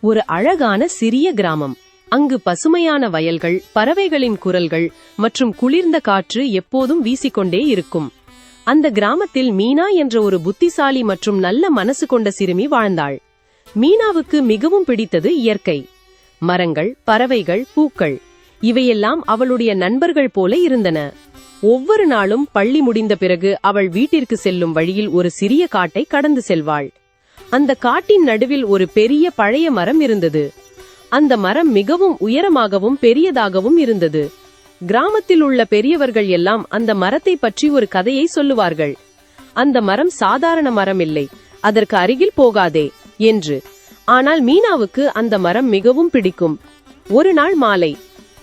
ஒரு அழகான சிறிய கிராமம். அங்கு பசுமையான வயல்கள், பறவைகளின் குரல்கள் மற்றும் குளிர்ந்த காற்று எப்போதும் வீசிக்கொண்டே இருக்கும். அந்த கிராமத்தில் மீனா என்ற ஒரு புத்திசாலி மற்றும் நல்ல மனசு கொண்ட சிறுமி வாழ்ந்தாள். மீனாவுக்கு மிகவும் பிடித்தது இயற்கை. மரங்கள், பறவைகள், பூக்கள் இவையெல்லாம் அவளுடைய நண்பர்கள் போல இருந்தன. ஒவ்வொரு நாளும் பள்ளி முடிந்த பிறகு அவள் வீட்டிற்கு செல்லும் வழியில் ஒரு சிறிய காட்டை கடந்து செல்வாள். அந்த காட்டின் நடுவில் ஒரு பெரிய பழைய மரம் இருந்தது. அந்த மரம் மிகவும் உயரமாகவும் பெரியதாகவும் இருந்தது. கிராமத்தில் உள்ள பெரியவர்கள் எல்லாம் அந்த மரத்தை பற்றி ஒரு கதையை சொல்லுவார்கள். அந்த மரம் சாதாரண மரம் இல்லை, அதற்கு அருகில் போகாதே என்று. ஆனால் மீனாவுக்கு அந்த மரம் மிகவும் பிடிக்கும். ஒரு நாள் மாலை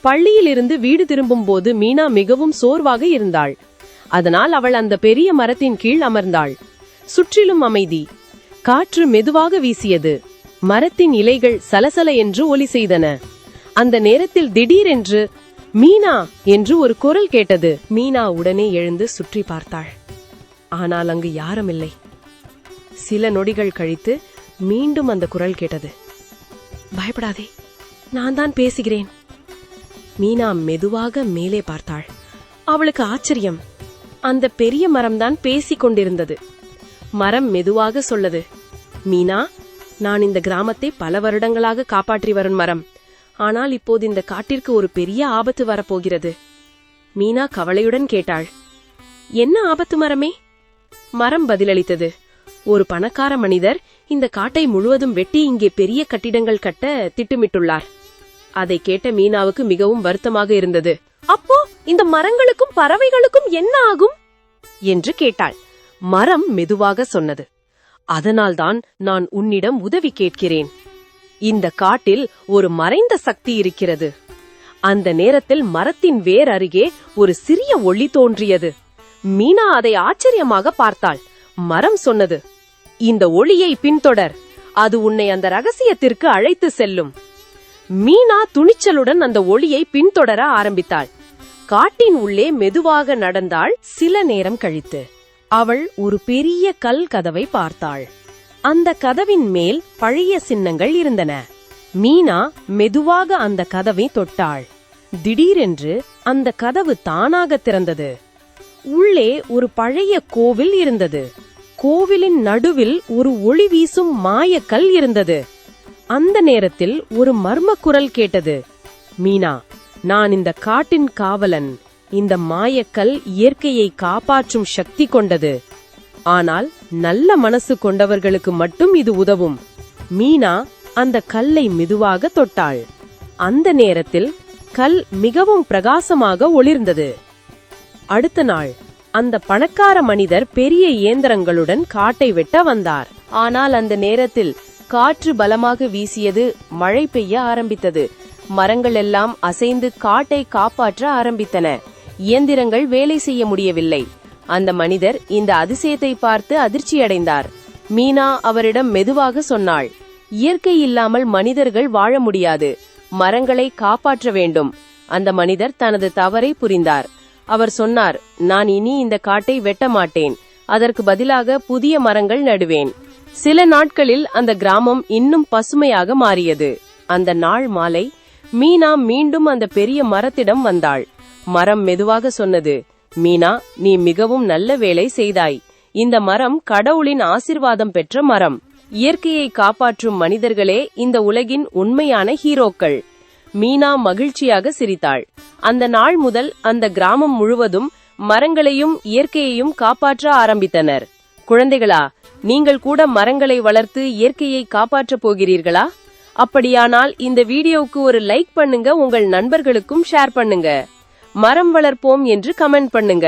பள்ளியிலிருந்து வீடு திரும்பும் போது மீனா மிகவும் சோர்வாக இருந்தாள். அதனால் அவள் அந்த பெரிய மரத்தின் கீழ் அமர்ந்தாள். சுற்றிலும் அமைதி. காற்று மெதுவாக வீசியது. மரத்தின் இலைகள் சலசல என்று ஒலி செய்தன. அந்த நேரத்தில் திடீரென்று மீனா என்று ஒரு குரல் கேட்டது. மீனா உடனே எழுந்து சுற்றி பார்த்தாள். ஆனால் அங்கு யாரும் இல்லை. சில நொடிகள் கழித்து மீண்டும் அந்த குரல் கேட்டது. பயப்படாதே, நான் தான் பேசுகிறேன். மீனா மெதுவாக மேலே பார்த்தாள். அவளுக்கு ஆச்சரியம். அந்த பெரிய மரம்தான் பேசிக் கொண்டிருந்தது. மரம் மெதுவாக சொல்லது, மீனா, நான் இந்த கிராமத்தை பல வருடங்களாக காப்பாற்றி வரும் மரம். ஆனால் இப்போது இந்த காட்டிற்கு ஒரு பெரிய ஆபத்து வரப்போகிறது. மீனா கவலையுடன் கேட்டாள், என்ன ஆபத்து மரமே? மரம் பதிலளித்தது, ஒரு பணக்கார மனிதர் இந்த காட்டை முழுவதும் வெட்டி இங்கே பெரிய கட்டிடங்கள் கட்ட திட்டமிட்டுள்ளார். அதை கேட்ட மீனாவுக்கு மிகவும் வருத்தமாக இருந்தது. அப்போ இந்த மரங்களுக்கும் பறவைகளுக்கும் என்ன ஆகும் என்று கேட்டாள். மரம் மெதுவாக சொன்னது, அதனால்தான் நான் உன்னிடம் உதவி கேட்கிறேன். இந்த காட்டில் ஒரு மறைந்த சக்தி இருக்கிறது. அந்த நேரத்தில் மரத்தின் வேர் அருகே ஒரு சிறிய ஒளி தோன்றியது. மீனா அதை ஆச்சரியமாக பார்த்தாள். மரம் சொன்னது, இந்த ஒளியை பின்தொடர், அது உன்னை அந்த ரகசியத்திற்கு அழைத்து செல்லும். மீனா துணிச்சலுடன் அந்த ஒளியை பின்தொடர ஆரம்பித்தாள். காட்டின் உள்ளே மெதுவாக நடந்தாள். சில நேரம் கழித்து அவள் ஒரு பெரிய கல் கதவை பார்த்தாள். அந்த கதவின் மேல் பழைய சின்னங்கள் இருந்தன. மீனா மெதுவாக அந்த கதவை தொட்டாள். திடீரென்று அந்த கதவு தானாக திறந்தது. உள்ளே ஒரு பழைய கோவில் இருந்தது. கோவிலின் நடுவில் ஒரு ஒளி வீசும் மாயக்கல் இருந்தது. அந்த நேரத்தில் ஒரு மர்ம குரல் கேட்டது. மீனா, நான் இந்த காட்டின் காவலன். இந்த மாயக்கல் இயற்கையை காப்பாற்றும் சக்தி கொண்டது. ஆனால் நல்ல மனசு கொண்டவர்களுக்கு மட்டும் இது உதவும். மீனா அந்த கல்லை மெதுவாக தொட்டாள். அந்த நேரத்தில் கல் மிகவும் பிரகாசமாக ஒளிர்ந்தது. அடுத்த நாள் அந்த பணக்கார மனிதர் பெரிய இயந்திரங்களுடன் காட்டை வெட்ட வந்தார். ஆனால் அந்த நேரத்தில் காற்று பலமாக வீசியது. மழை பெய்ய ஆரம்பித்தது. மரங்கள் எல்லாம் அசைந்து காட்டை காப்பாற்ற ஆரம்பித்தன. இயந்திரங்கள் வேலை செய்ய முடியவில்லை. அந்த மனிதர் இந்த அதிசயத்தை பார்த்து அதிர்ச்சியடைந்தார். மீனா அவரிடம் மெதுவாக சொன்னாள், இயற்கை இல்லாமல் மனிதர்கள் வாழ முடியாது. மரங்களை காப்பாற்ற வேண்டும். அந்த மனிதர் தனது தவறை புரிந்தார். அவர் சொன்னார், நான் இனி இந்த காட்டை வெட்ட மாட்டேன். அதற்கு பதிலாக புதிய மரங்கள் நடுவேன். சில நாட்களில் அந்த கிராமம் இன்னும் பசுமையாக மாறியது. அந்த நாள் மாலை மீனா மீண்டும் அந்த பெரிய மரத்திடம் வந்தாள். மரம் மெதுவாக சொன்னது, மீனா, நீ மிகவும் நல்ல வேலை செய்தாய். இந்த மரம் கடவுளின் ஆசிர்வாதம் பெற்ற மரம். இயற்கையை காப்பாற்றும் மனிதர்களே இந்த உலகின் உண்மையான ஹீரோக்கள். மீனா மகிழ்ச்சியாக சிரித்தாள். அந்த நாள் முதல் அந்த கிராமம் முழுவதும் மரங்களையும் இயற்கையையும் காப்பாற்ற ஆரம்பித்தனர். குழந்தைகளா, நீங்கள் கூட மரங்களை வளர்த்து இயற்கையை காப்பாற்றப் போகிறீர்களா? அப்படியானால் இந்த வீடியோவுக்கு ஒரு லைக் பண்ணுங்க, உங்கள் நண்பர்களுக்கும் ஷேர் பண்ணுங்க. மரம் வளர்ப்போம் என்று கமெண்ட் பண்ணுங்க.